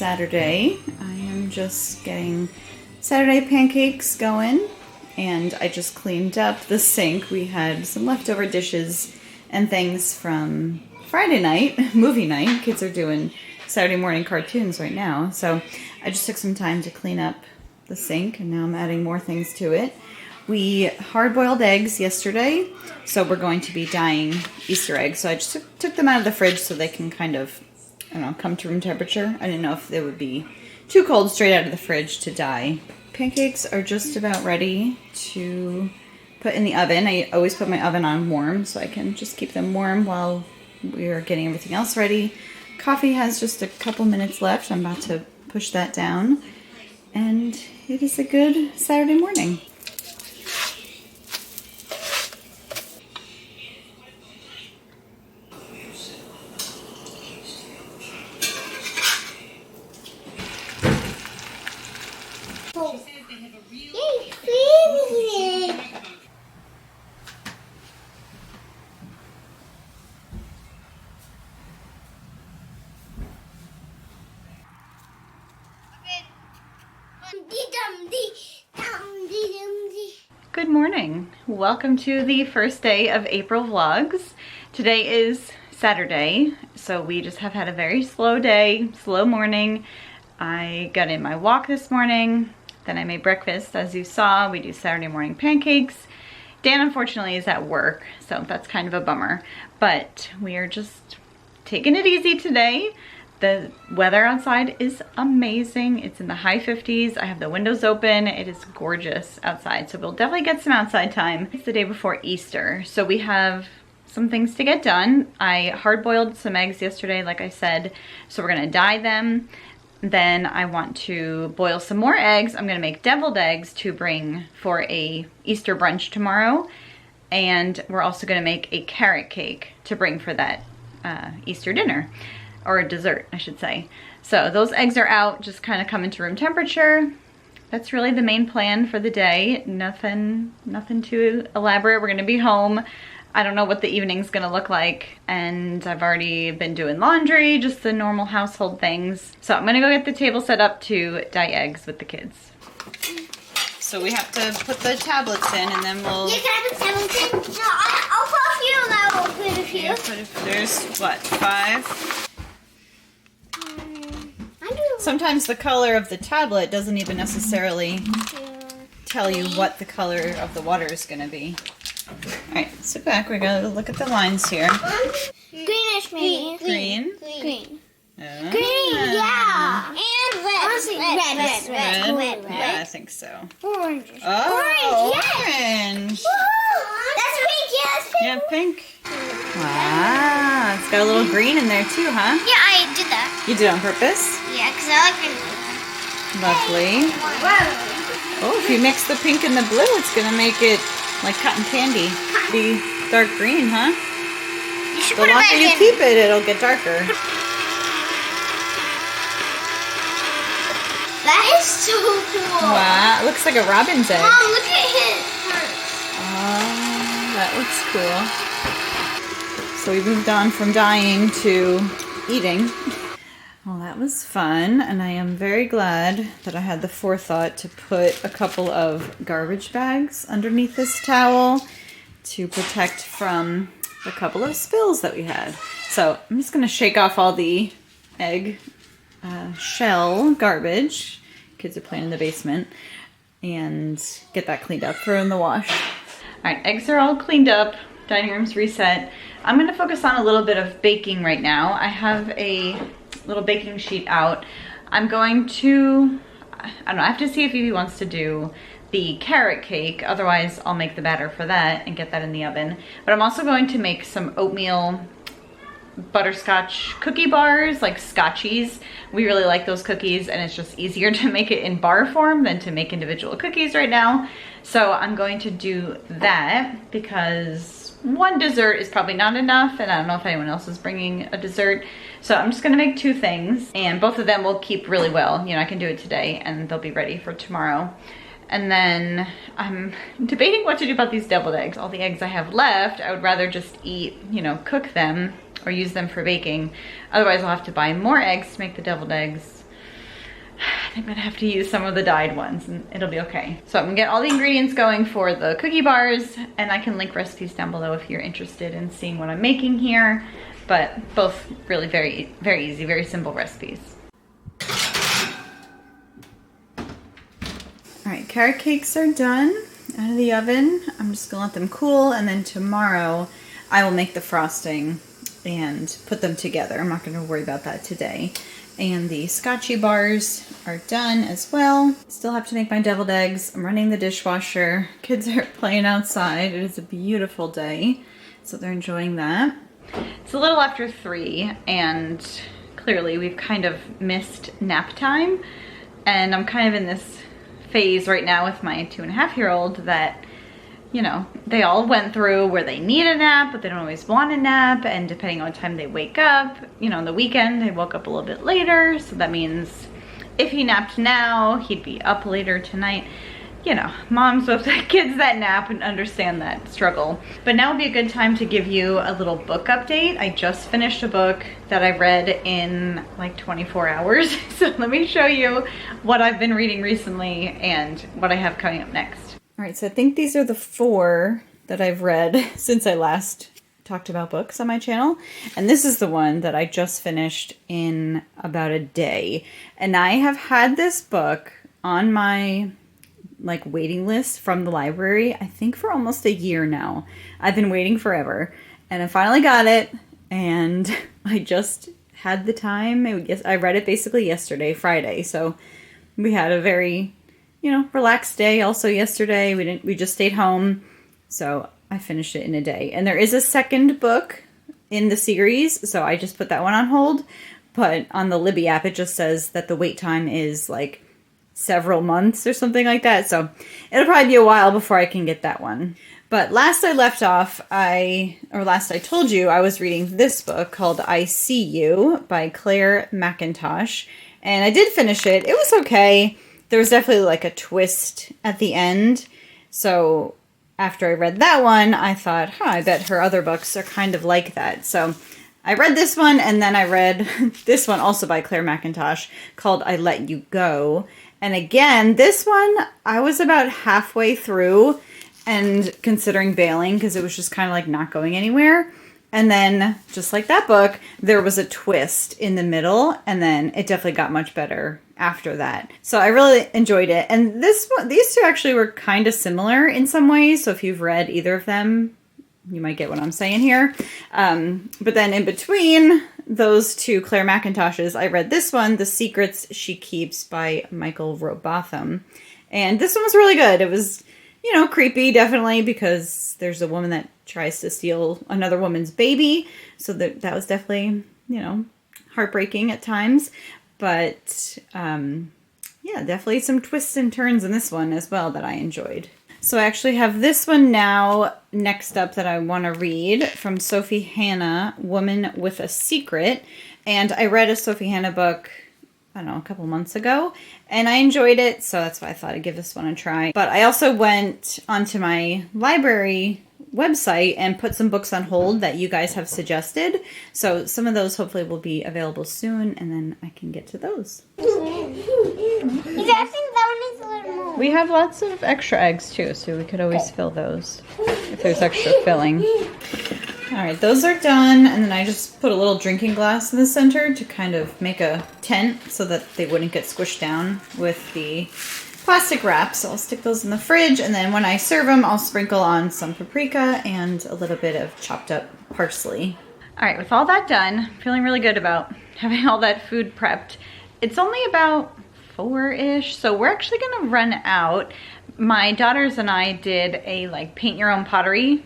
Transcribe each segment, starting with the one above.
Saturday. I am just getting Saturday pancakes going, and I just cleaned up the sink. We had some leftover dishes and things from Friday night, movie night. Kids are doing Saturday morning cartoons right now, so I just took some time to clean up the sink, and now I'm adding more things to it. We hard-boiled eggs yesterday, so we're going to be dyeing Easter eggs. So I just took them out of the fridge so they can kind of, I don't know, come to room temperature. I didn't know if they would be too cold straight out of the fridge to dye. Pancakes are just about ready to put in the oven. I always put my oven on warm so I can just keep them warm while we are getting everything else ready. Coffee has just a couple minutes left. I'm about to push that down. And it is a good Saturday morning. Good morning. Welcome to the first day of April vlogs. Today is Saturday, so we just have had a very slow day, slow morning. I got in my walk this morning, then I made breakfast. As you saw, we do Saturday morning pancakes. Dan unfortunately is at work, so that's kind of a bummer, but we are just taking it easy today. The weather outside is amazing. It's in the high 50s. I have the windows open. It is gorgeous outside, so we'll definitely get some outside time. It's the day before Easter, so we have some things to get done. I hard-boiled some eggs yesterday, like I said, so we're gonna dye them. Then I want to boil some more eggs. I'm gonna make deviled eggs to bring for a Easter brunch tomorrow. And we're also gonna make a carrot cake to bring for that Easter dinner. Or dessert, I should say. So those eggs are out, just kind of coming to room temperature. That's really the main plan for the day. Nothing too elaborate. We're gonna be home. I don't know what the evening's gonna look like, and I've already been doing laundry, just the normal household things. So I'm gonna go get the table set up to dye eggs with the kids. So we have to put the tablets in, and then we'll... Yeah, can I put tablets in? No, I'll put a few, and I will put a few. Yeah, there's, what, 5? Sometimes the color of the tablet doesn't even necessarily tell you what the color of the water is going to be. Alright, sit back. We're going to look at the lines here. Greenish, maybe. Green. Green. Ah. Green, yeah. And red. Honestly, red. Yeah, I think so. Orange. Oh, orange, yes. orange. That's pink, yes. Yeah, pink. Wow, it's got a little green in there too, huh? Yeah, I did that. You did it on purpose? Yeah, because I like green. Lovely. Whoa. Oh, if you mix the pink and the blue, it's going to make it like cotton candy. Be dark green, huh? You should The put it longer back you in. keep it, it'll get darker. That is so cool. Wow, it looks like a robin's egg. Mom, look at his. Oh, that looks cool. So we moved on from dyeing to eating. Well, that was fun, and I am very glad that I had the forethought to put a couple of garbage bags underneath this towel to protect from a couple of spills that we had. So I'm just going to shake off all the egg shell garbage. Kids are playing in the basement, and get that cleaned up, throw in the wash. All right, eggs are all cleaned up, dining room's reset. I'm gonna focus on a little bit of baking right now. I have a little baking sheet out. I'm going to, I don't know, I have to see if Evie wants to do the carrot cake. Otherwise, I'll make the batter for that and get that in the oven. But I'm also going to make some oatmeal butterscotch cookie bars, like Scotchies. We really like those cookies, and it's just easier to make it in bar form than to make individual cookies right now. So I'm going to do that because one dessert is probably not enough, and I don't know if anyone else is bringing a dessert. So I'm just gonna make 2 things, and both of them will keep really well. You know, I can do it today and they'll be ready for tomorrow. And then I'm debating what to do about these deviled eggs. All the eggs I have left, I would rather just eat, you know, cook them or use them for baking. Otherwise I'll have to buy more eggs to make the deviled eggs. I'm gonna have to use some of the dyed ones and it'll be okay. So I'm gonna get all the ingredients going for the cookie bars, and I can link recipes down below if you're interested in seeing what I'm making here. But both really very, very easy, very simple recipes. All right, carrot cakes are done out of the oven. I'm just gonna let them cool, and then tomorrow I will make the frosting and put them together. I'm not gonna worry about that today. And the scotchy bars are done as well. Still have to make my deviled eggs. I'm running the dishwasher. Kids are playing outside. It is a beautiful day, so they're enjoying that. It's a little after 3, and clearly we've kind of missed nap time. And I'm kind of in this phase right now with my 2.5-year-old that, you know, they all went through where they need a nap, but they don't always want a nap. And depending on what time they wake up, you know, on the weekend, they woke up a little bit later. So that means if he napped now, he'd be up later tonight. You know, moms with kids that nap and understand that struggle. But now would be a good time to give you a little book update. I just finished a book that I read in like 24 hours. So let me show you what I've been reading recently and what I have coming up next. All right, so I think these are the 4 that I've read since I last talked about books on my channel. And this is the one that I just finished in about a day. And I have had this book on my like waiting list from the library, I think for almost a year now. I've been waiting forever, and I finally got it, and I just had the time. I read it basically yesterday, Friday, so we had a very, you know, relaxed day also yesterday. We just stayed home, so I finished it in a day. And there is a second book in the series, so I just put that one on hold, but on the Libby app it just says that the wait time is like several months or something like that. So it'll probably be a while before I can get that one. But last I left off, last I told you, I was reading this book called I See You by Claire Mackintosh. And I did finish it. It was okay. There was definitely like a twist at the end. So after I read that one, I thought, I bet her other books are kind of like that. So I read this one, and then I read this one also by Claire Mackintosh called I Let You Go. And again, this one, I was about halfway through and considering bailing because it was just kind of like not going anywhere. And then, just like that book, there was a twist in the middle, and then it definitely got much better after that. So I really enjoyed it. And these two actually were kind of similar in some ways. So if you've read either of them, you might get what I'm saying here. But then in between those two Claire Mackintoshes, I read this one, The Secrets She Keeps by Michael Robotham. And this one was really good. It was, you know, creepy, definitely, because there's a woman that tries to steal another woman's baby. So that was definitely, you know, heartbreaking at times. But, yeah, definitely some twists and turns in this one as well that I enjoyed. So I actually have this one now next up that I want to read from Sophie Hannah, Woman with a Secret. And I read a Sophie Hannah book, I don't know, a couple months ago, and I enjoyed it, so that's why I thought I'd give this one a try. But I also went onto my library website and put some books on hold that you guys have suggested. So some of those hopefully will be available soon, and then I can get to those. We have lots of extra eggs too, so we could always fill those if there's extra filling. All right, those are done, and then I just put a little drinking glass in the center to kind of make a tent so that they wouldn't get squished down with the plastic wrap. So I'll stick those in the fridge, and then when I serve them, I'll sprinkle on some paprika and a little bit of chopped up parsley. All right, with all that done, feeling really good about having all that food prepped. It's only about 4-ish, so we're actually gonna run out. My daughters and I did a like paint your own pottery.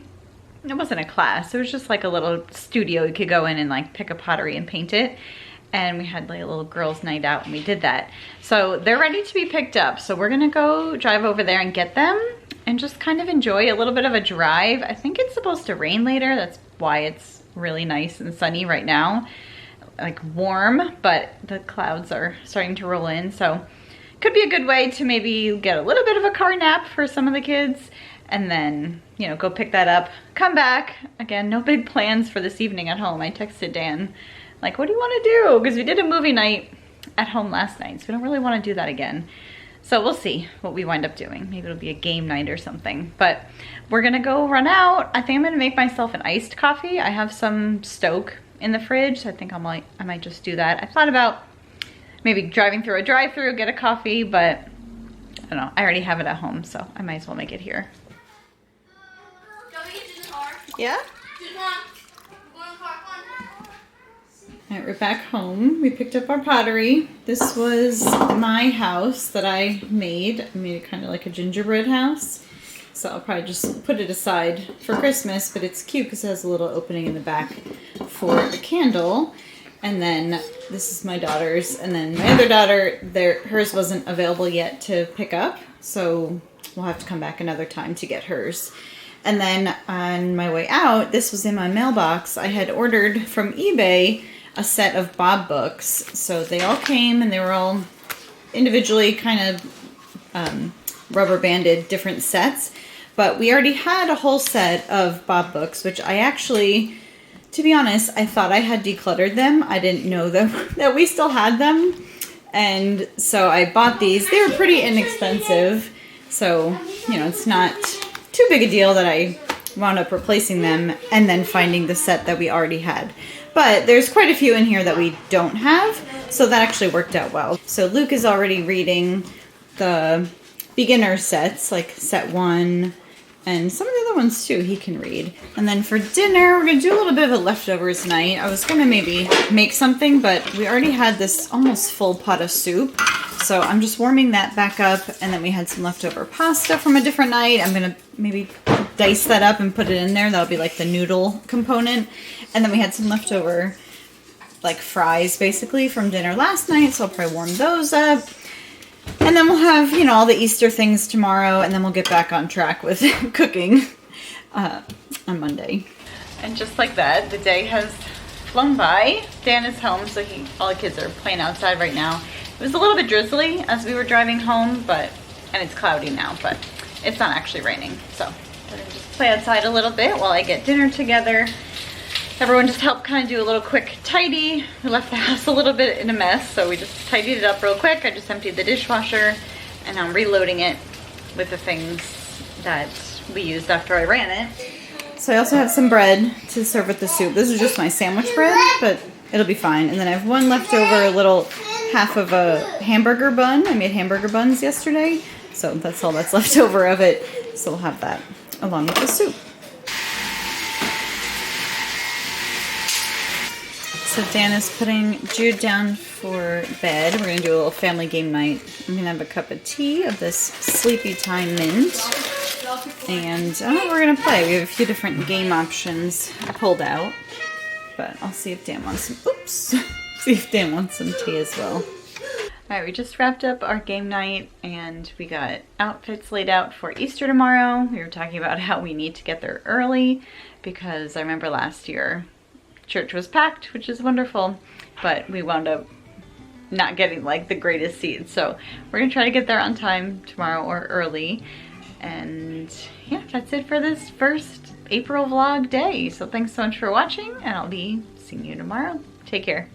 It wasn't a class, it was just like a little studio you could go in and like pick a pottery and paint it. And we had like a little girls' night out and we did that. So they're ready to be picked up. So we're gonna go drive over there and get them and just kind of enjoy a little bit of a drive. I think it's supposed to rain later. That's why it's really nice and sunny right now. Like warm, but the clouds are starting to roll in. So could be a good way to maybe get a little bit of a car nap for some of the kids and then, you know, go pick that up, come back. Again, no big plans for this evening at home. I texted Dan, like, what do you want to do? Because we did a movie night at home last night, so we don't really want to do that again. So we'll see what we wind up doing. Maybe it'll be a game night or something. But we're gonna go run out. I think I'm gonna make myself an iced coffee. I have some Stok in the fridge, so I think I might just do that. I thought about maybe driving through a drive-thru, get a coffee, but I don't know. I already have it at home, so I might as well make it here. Yeah? Alright, we're back home. We picked up our pottery. This was my house that I made. I made it kind of like a gingerbread house. So I'll probably just put it aside for Christmas, but it's cute because it has a little opening in the back for a candle. And then this is my daughter's, and then my other daughter, hers wasn't available yet to pick up, so we'll have to come back another time to get hers. And then on my way out, this was in my mailbox. I had ordered from eBay a set of Bob books. So they all came and they were all individually kind of rubber banded different sets. But we already had a whole set of Bob books, which I actually, to be honest, I thought I had decluttered them. I didn't know that we still had them. And so I bought these. They were pretty inexpensive. So, you know, it's not too big a deal that I wound up replacing them and then finding the set that we already had. But there's quite a few in here that we don't have, so that actually worked out well. So Luke is already reading the beginner sets, like set 1, and some of the other ones too he can read. And then for dinner, we're going to do a little bit of a leftovers night. I was going to maybe make something, but we already had this almost full pot of soup. So I'm just warming that back up, and then we had some leftover pasta from a different night. I'm going to maybe dice that up and put it in there. That'll be like the noodle component. And then we had some leftover like fries basically from dinner last night, so I'll probably warm those up. And then we'll have, you know, all the Easter things tomorrow, and then we'll get back on track with cooking on Monday. And just like that, the day has flown by. Dan is home, so all the kids are playing outside right now. It was a little bit drizzly as we were driving home, and it's cloudy now, but it's not actually raining. So we're gonna just play outside a little bit while I get dinner together. Everyone just helped kind of do a little quick tidy. We left the house a little bit in a mess, so we just tidied it up real quick. I just emptied the dishwasher, and I'm reloading it with the things that we used after I ran it. So I also have some bread to serve with the soup. This is just my sandwich bread, but it'll be fine. And then I have one leftover, little half of a hamburger bun. I made hamburger buns yesterday, so that's all that's left over of it. So we'll have that along with the soup. So Dan is putting Jude down for bed. We're going to do a little family game night. I'm going to have a cup of tea of this Sleepy Time Mint. And I don't know what we're going to play. We have a few different game options pulled out. But I'll see if Dan wants some, see if Dan wants some tea as well. Alright, we just wrapped up our game night and we got outfits laid out for Easter tomorrow. We were talking about how we need to get there early because I remember last year church was packed, which is wonderful, but we wound up not getting like the greatest seats. So we're gonna try to get there on time tomorrow or early. And yeah, that's it for this first April vlog day. So thanks so much for watching, and I'll be seeing you tomorrow. Take care.